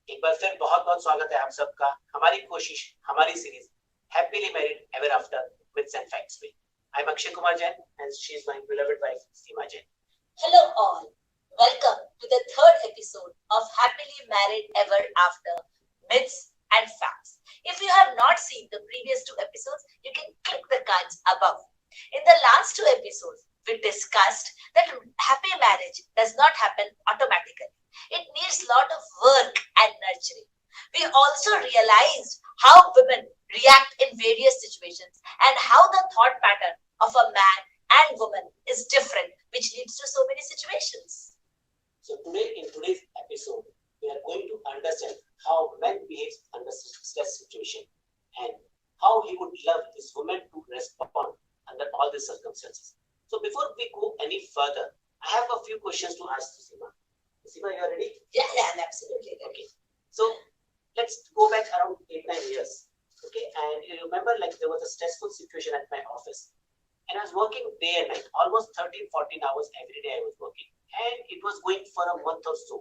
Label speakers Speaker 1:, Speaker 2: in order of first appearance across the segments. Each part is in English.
Speaker 1: एक बार फिर बहुत बहुत स्वागत है आप सबका हमारी कोशिश हमारी series happily married ever after myths and facts में। I am Akshay Kumar Jain and she is my beloved wife Seema Jain.
Speaker 2: Hello all. Welcome to the third episode of Happily Married Ever After Myths and Facts. If you have not seen the previous two episodes, you can click the cards above. In the last two episodes, we discussed that happy marriage does not happen automatically. It needs a lot of work and nurturing. We also realized how women react in various situations and how the thought pattern of a man and woman is different, which leads to so many situations.
Speaker 1: So in today's episode, we are going to understand how man behaves under stress situation and how he would love his woman to respond under all these circumstances. So before we go any further, I have a few questions to ask to Seema. Seema, you are ready?
Speaker 2: Yeah, I'm absolutely ready.
Speaker 1: Okay. So let's go back around 8-9 years. Okay, and you remember like there was a stressful situation at my office. And I was working day and night, almost 13-14 hours every day I was working. And it was going for a month or so.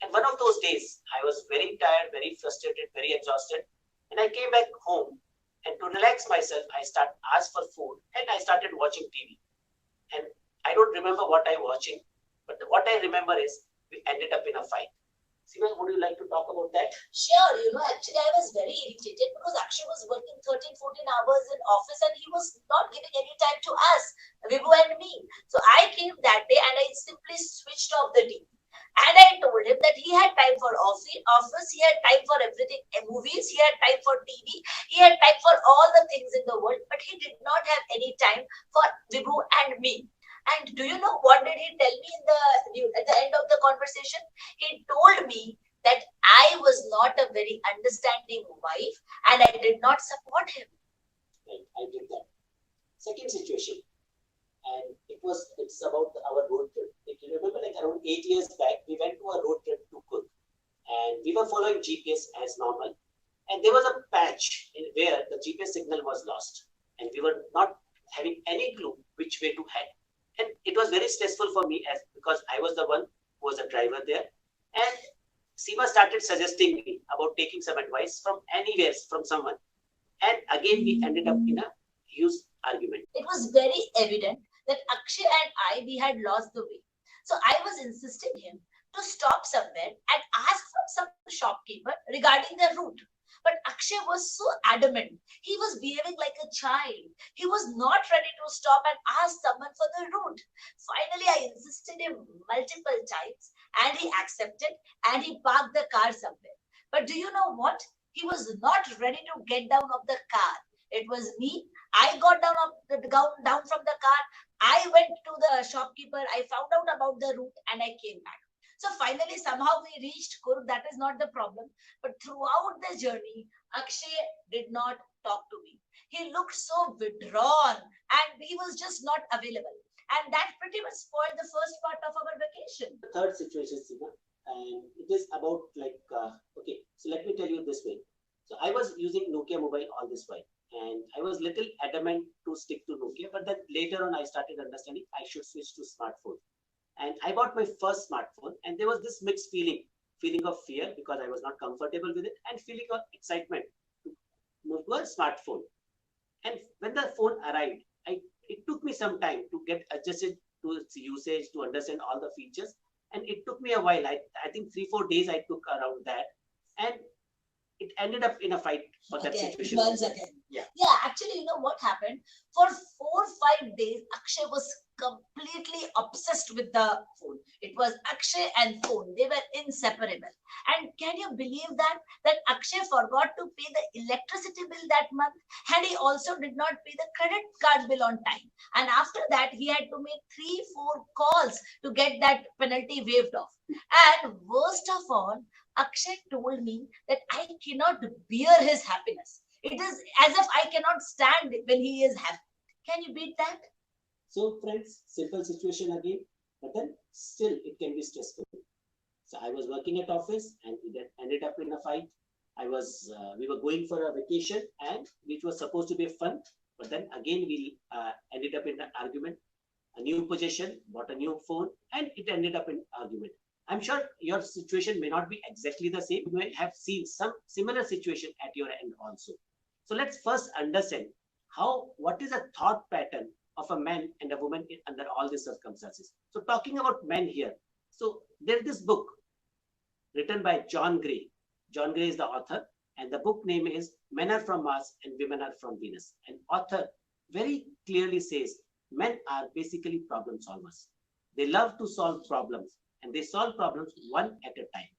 Speaker 1: And one of those days, I was very tired, very frustrated, very exhausted. And I came back home. And to relax myself, I asked for food and I started watching TV. And I don't remember what I was watching, but what I remember is we ended up in a fight. Seema, would you like to talk about that?
Speaker 2: Sure, actually I was very irritated because Akshay was working 13-14 hours in office and he was not giving any time to us, Vibhu and me. So I came that day and I simply switched off the TV. And I told him that he had time for office, he had time for everything, movies, he had time for TV, he had time for all the things in the world, but he did not have any time for Vibhu and me. And do you know what did he tell me at the end of the conversation? He told me that I was not a very understanding wife and I did not support him.
Speaker 1: Right, I did that. Second situation, and it's about our road trip. If you remember, like around 8 years back, we went to a road trip to Cook, and we were following GPS as normal, and there was a patch where the GPS signal was lost, and we were not having any clue which way to head. And it was very stressful for me because I was the one who was a driver there. And Seema started suggesting me about taking some advice from anywhere, from someone. And again, we ended up in a huge argument.
Speaker 2: It was very evident that Akshay and we had lost the way. So I was insisting him to stop somewhere and ask from some shopkeeper regarding the route. But Akshay was so adamant. He was behaving like a child. He was not ready to stop and ask someone for the route. Finally, I insisted him multiple times and he accepted and he parked the car somewhere. But do you know what? He was not ready to get down of the car. It was me. I got down from the car. I went to the shopkeeper. I found out about the route and I came back. So finally, somehow we reached Kurg. That is not the problem. But throughout the journey, Akshay did not talk to me. He looked so withdrawn and he was just not available. And that pretty much spoiled the first part of our vacation.
Speaker 1: The third situation, Seema, and it is about okay, so let me tell you this way. So I was using Nokia mobile all this while. And I was little adamant to stick to Nokia. But then later on, I started understanding I should switch to smartphone. And I bought my first smartphone, and there was this mixed feeling of fear because I was not comfortable with it, and feeling of excitement to move to a smartphone. And when the phone arrived, it took me some time to get adjusted to its usage, to understand all the features, and it took me a while. I think 3-4 days I took around that, and it ended up in a fight for that situation.
Speaker 2: Once again.
Speaker 1: Yeah,
Speaker 2: actually, you know what happened? For 4-5 days, Akshay was completely obsessed with the phone. It was Akshay and phone. They were inseparable. And can you believe that Akshay forgot to pay the electricity bill that month, and he also did not pay the credit card bill on time. And after that, he had to make 3-4 calls to get that penalty waived off. And worst of all, Akshay told me that I cannot bear his happiness. It is as if I cannot stand when he is happy. Can you beat that?
Speaker 1: So friends, simple situation again, but then still it can be stressful. So I was working at office and it ended up in a fight. We were going for a vacation and which was supposed to be fun, but then again we ended up in an argument. A new possession, bought a new phone, and it ended up in argument. I'm sure your situation may not be exactly the same. You may have seen some similar situation at your end also. So let's first understand what is a thought pattern of a man and a woman under all these circumstances. So talking about men here, so there's this book written by John Gray. John Gray is the author, and the book name is Men Are From Mars and Women Are From Venus. And author very clearly says men are basically problem solvers. They love to solve problems, and they solve problems one at a time.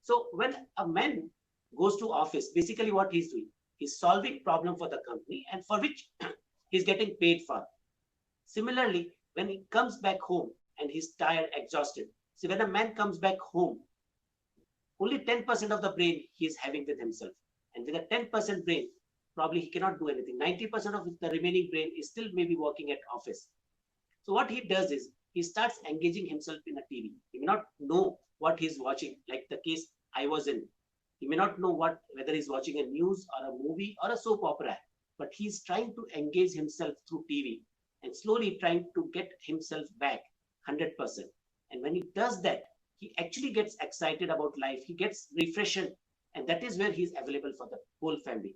Speaker 1: So when a man goes to office, basically what he's doing, he's solving problem for the company and for which he's getting paid for. Similarly, when he comes back home and he's tired, exhausted. See, when a man comes back home, only 10% of the brain he is having with himself. And with a 10% brain, probably he cannot do anything. 90% of the remaining brain is still maybe working at office. So what he does is he starts engaging himself in a TV. He may not know what he's watching, like the case I was in. He may not know whether he's watching a news or a movie or a soap opera, but he's trying to engage himself through TV and slowly trying to get himself back 100%. And when he does that, he actually gets excited about life. He gets refreshed, and that is where he's available for the whole family.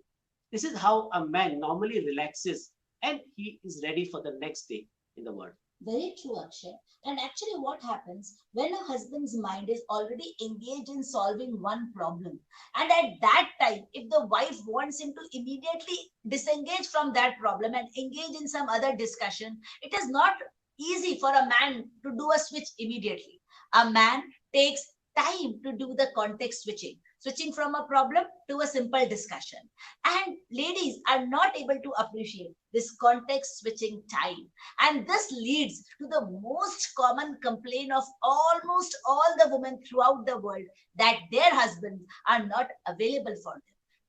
Speaker 1: This is how a man normally relaxes and he is ready for the next day in the world.
Speaker 2: Very true, Akshay. And actually, what happens when a husband's mind is already engaged in solving one problem, and at that time, if the wife wants him to immediately disengage from that problem and engage in some other discussion, it is not easy for a man to do a switch immediately. A man takes time to do the context switching from a problem to a simple discussion. And ladies are not able to appreciate this context switching time. And this leads to the most common complaint of almost all the women throughout the world, that their husbands are not available for them,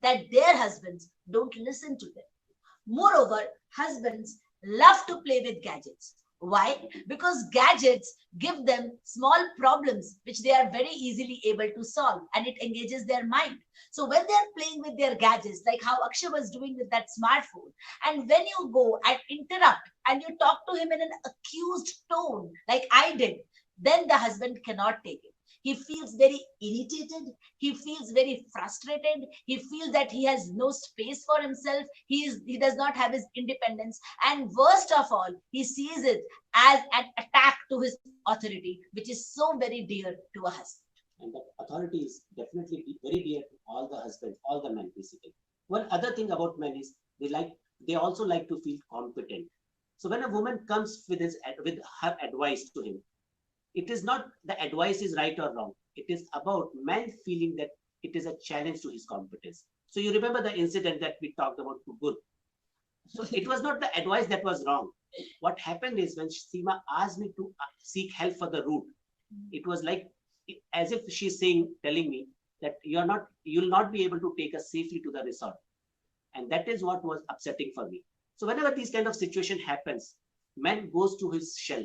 Speaker 2: that their husbands don't listen to them. Moreover, husbands love to play with gadgets. Why? Because gadgets give them small problems which they are very easily able to solve, and it engages their mind. So when they are playing with their gadgets, like how Akshay was doing with that smartphone, and when you go and interrupt and you talk to him in an accused tone, like I did, then the husband cannot take it. He feels very irritated. He feels very frustrated. He feels that he has no space for himself. He does not have his independence. And worst of all, he sees it as an attack to his authority, which is so very dear to a husband.
Speaker 1: And that authority is definitely very dear to all the husbands, all the men basically. One other thing about men is they also like to feel competent. So when a woman comes with her advice to him, it is not the advice is right or wrong. It is about man feeling that it is a challenge to his competence. So you remember the incident that we talked about to Good. So it was not the advice that was wrong. What happened is when Seema asked me to seek help for the route, it was like as if she's telling me that you'll not be able to take us safely to the resort. And that is what was upsetting for me. So whenever this kind of situation happens, man goes to his shell.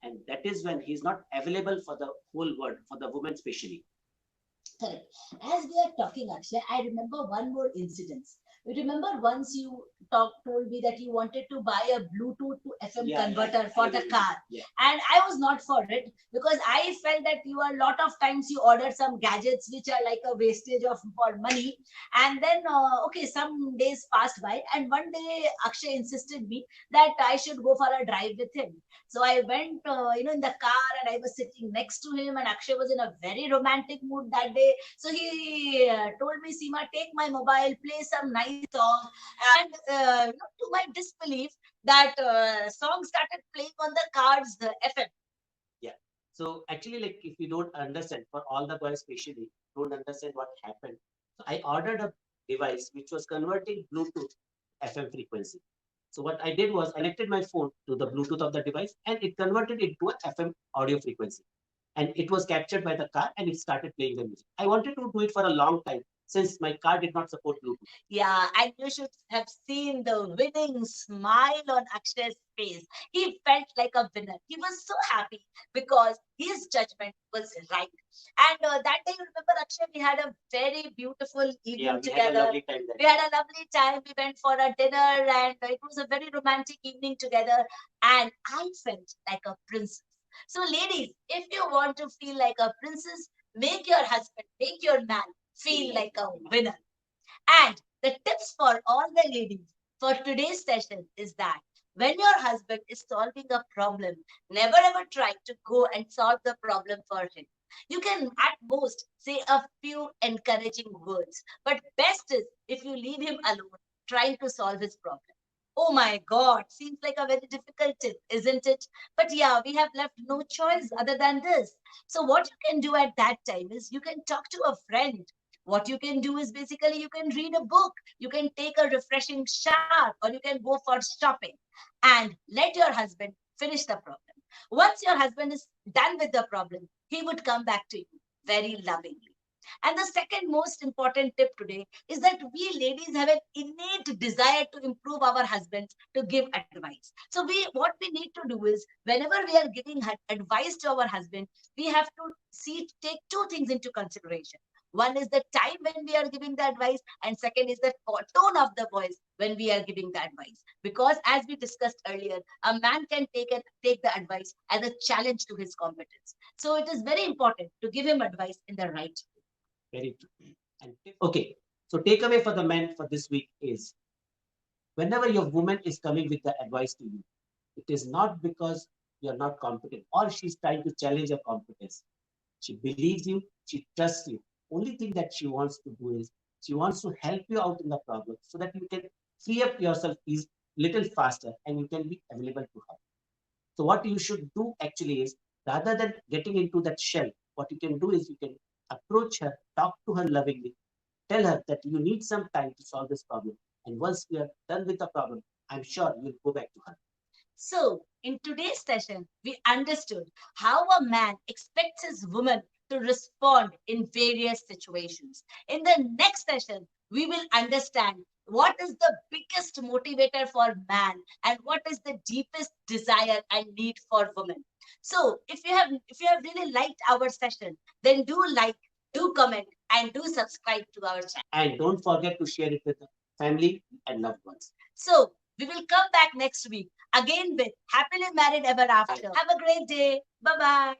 Speaker 1: And that is when he's not available for the whole world, for the woman especially.
Speaker 2: Correct. As we are talking, Akshay, I remember one more incident. You remember once you told me that you wanted to buy a Bluetooth to FM converter for the car.
Speaker 1: Yeah.
Speaker 2: And I was not for it because I felt that you are a lot of times you order some gadgets which are like a wastage of for money. And then, some days passed by and one day Akshay insisted me that I should go for a drive with him. So I went, in the car and I was sitting next to him and Akshay was in a very romantic mood that day. So he told me, Seema, take my mobile, play some nice song. And to my disbelief, that song started playing on the car's FM.
Speaker 1: Yeah. So actually, like if you don't understand, for all the boys especially, don't understand what happened. So I ordered a device which was converting Bluetooth FM frequency. So what I did was I connected my phone to the Bluetooth of the device and it converted it to a FM audio frequency. And it was captured by the car and it started playing the music. I wanted to do it for a long time since my car did not support Bluetooth.
Speaker 2: Yeah, and you should have seen the winning smile on Akshay's face. He felt like a winner. He was so happy because his judgment was right. And that day, you remember, Akshay, we had a very beautiful evening together. We had a lovely time. We went for a dinner and it was a very romantic evening together. And I felt like a princess. So, ladies, if you want to feel like a princess, make your husband, make your man feel like a winner. And the tips for all the ladies for today's session is that when your husband is solving a problem, never ever try to go and solve the problem for him. You can at most say a few encouraging words, but best is if you leave him alone trying to solve his problem. Oh my God, seems like a very difficult tip, isn't it? But yeah, we have left no choice other than this. So, what you can do at that time is you can talk to a friend. What you can do is basically you can read a book, you can take a refreshing shower, or you can go for shopping and let your husband finish the problem. Once your husband is done with the problem, he would come back to you very lovingly. And the second most important tip today is that we ladies have an innate desire to improve our husbands to give advice. So what we need to do is whenever we are giving advice to our husband, we have to take two things into consideration. One is the time when we are giving the advice, and second is the tone of the voice when we are giving the advice. Because as we discussed earlier, a man can take the advice as a challenge to his competence. So it is very important to give him advice in the right way.
Speaker 1: Very true. And okay, so takeaway for the men for this week is whenever your woman is coming with the advice to you, it is not because you're not competent or she's trying to challenge your competence. She believes you, she trusts you. Only thing that she wants to do is she wants to help you out in the problem so that you can free up yourself is little faster and you can be available to her. So what you should do actually is rather than getting into that shell, what you can do is you can approach her, talk to her lovingly, tell her that you need some time to solve this problem. And once we are done with the problem, I'm sure you'll go back to her.
Speaker 2: So, in today's session, we understood how a man expects his woman to respond in various situations. In the next session, we will understand what is the biggest motivator for man and what is the deepest desire and need for women. So, if you have really liked our session, then do like, do comment, and do subscribe to our channel.
Speaker 1: And don't forget to share it with the family and loved ones.
Speaker 2: So, we will come back next week again with Happily Married Ever After. Have a great day. Bye bye.